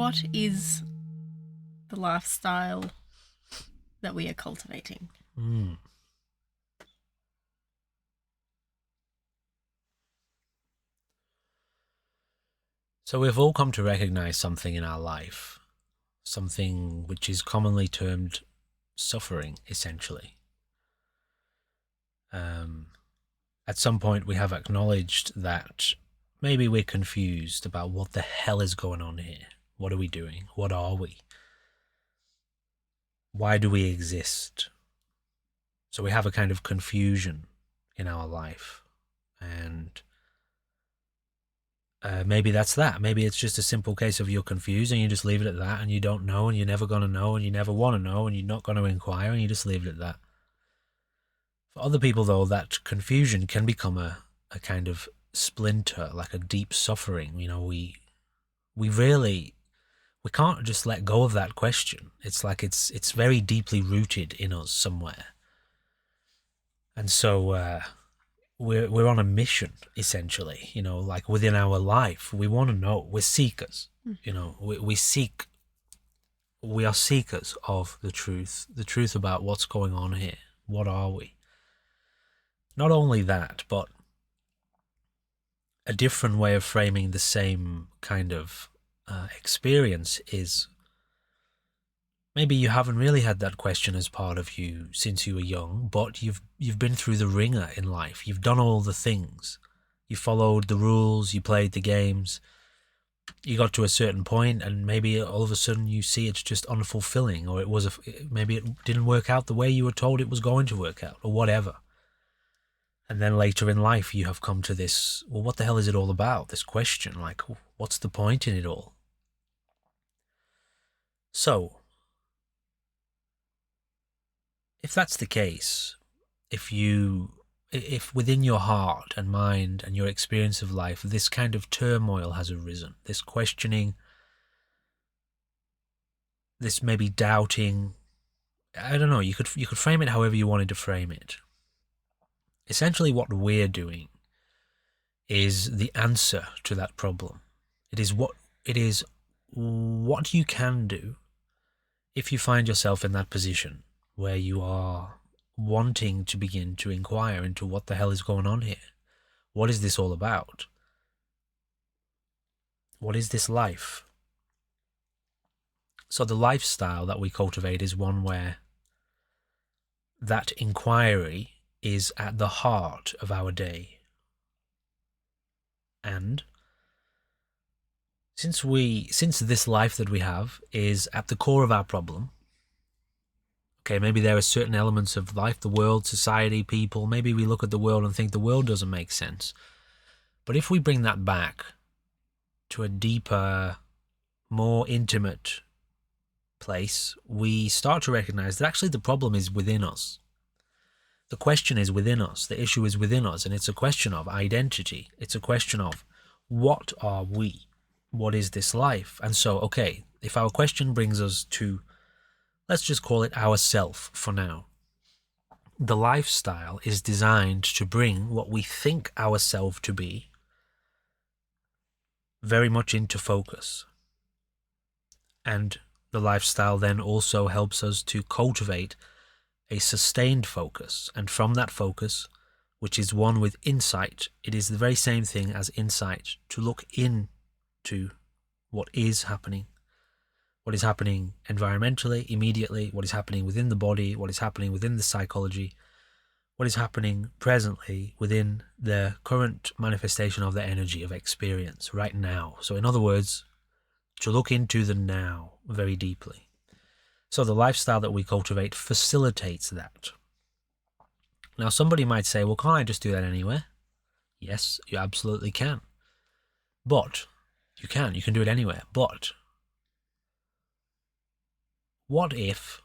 what is the lifestyle that we are cultivating? Mm. So we've all come to recognize something in our life, something which is commonly termed suffering, essentially. At some point, we have acknowledged that maybe we're confused about what the hell is going on here. What are we doing? What are we? Why do we exist? So we have a kind of confusion in our life. And maybe that's that. Maybe it's just a simple case of you're confused and you just leave it at that, and you don't know, and you're never going to know, and you never want to know, and you're not going to inquire, and you just leave it at that. For other people, though, that confusion can become a kind of splinter, like a deep suffering. You know, we really, we can't just let go of that question. It's like it's very deeply rooted in us somewhere. And so we're on a mission, essentially. You know, like within our life, we want to know. We're seekers. You know, we seek. We are seekers of the truth about what's going on here. What are we? Not only that, but a different way of framing the same kind of experience is maybe you haven't really had that question as part of you since you were young, but you've been through the ringer in life. You've done all the things. You followed the rules. You played the games. You got to a certain point, and maybe all of a sudden you see it's just unfulfilling, or maybe it didn't work out the way you were told it was going to work out, or whatever. And then later in life, you have come to this, well, what the hell is it all about? This question, like, what's the point in it all? So, if that's the case, if within your heart and mind and your experience of life, this kind of turmoil has arisen, this questioning, this maybe doubting, I don't know, you could frame it however you wanted to frame it. Essentially what we're doing is the answer to that problem. It is what you can do if you find yourself in that position where you are wanting to begin to inquire into what the hell is going on here. What is this all about? What is this life? So the lifestyle that we cultivate is one where that inquiry is at the heart of our day. And since this life that we have is at the core of our problem, okay, maybe there are certain elements of life, the world, society, people, maybe we look at the world and think the world doesn't make sense. But if we bring that back to a deeper, more intimate place, we start to recognize that actually the problem is within us. The question is within us. The issue is within us. And it's a question of identity. It's a question of what are we? What is this life? And so, okay, if our question brings us to, let's just call it ourself for now. The lifestyle is designed to bring what we think ourself to be very much into focus. And the lifestyle then also helps us to cultivate a sustained focus. And from that focus, which is one with insight, it is the very same thing as insight, to look into what is happening environmentally, immediately, what is happening within the body, what is happening within the psychology, what is happening presently within the current manifestation of the energy of experience right now. So in other words, to look into the now very deeply. So the lifestyle that we cultivate facilitates that. Now somebody might say, well, can't I just do that anywhere? Yes, you absolutely can. But you can do it anywhere. But what if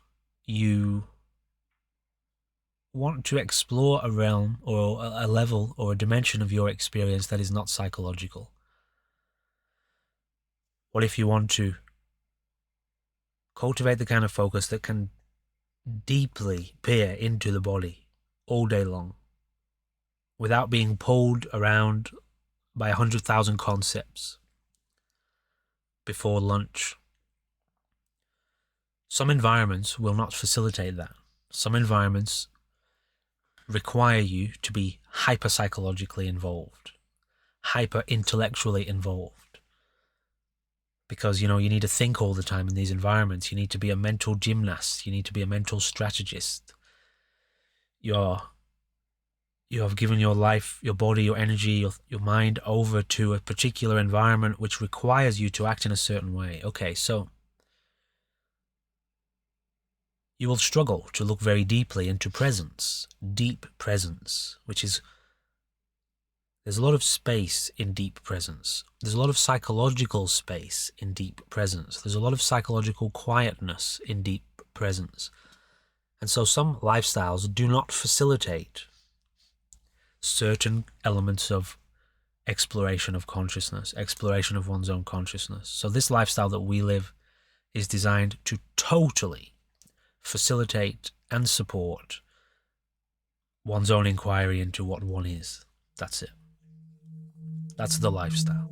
you want to explore a realm or a level or a dimension of your experience that is not psychological? What if you want to cultivate the kind of focus that can deeply peer into the body all day long without being pulled around by 100,000 concepts before lunch Some environments will not facilitate that. Some environments require you to be hyper psychologically involved, hyper intellectually involved. Because, you need to think all the time in these environments. You need to be a mental gymnast. You need to be a mental strategist. You have given your life, your body, your energy, your mind over to a particular environment which requires you to act in a certain way. Okay, so you will struggle to look very deeply into presence, deep presence, which is, there's a lot of space in deep presence. There's a lot of psychological space in deep presence. There's a lot of psychological quietness in deep presence. And so some lifestyles do not facilitate certain elements of exploration of consciousness, exploration of one's own consciousness. So this lifestyle that we live is designed to totally facilitate and support one's own inquiry into what one is. That's it. That's the lifestyle.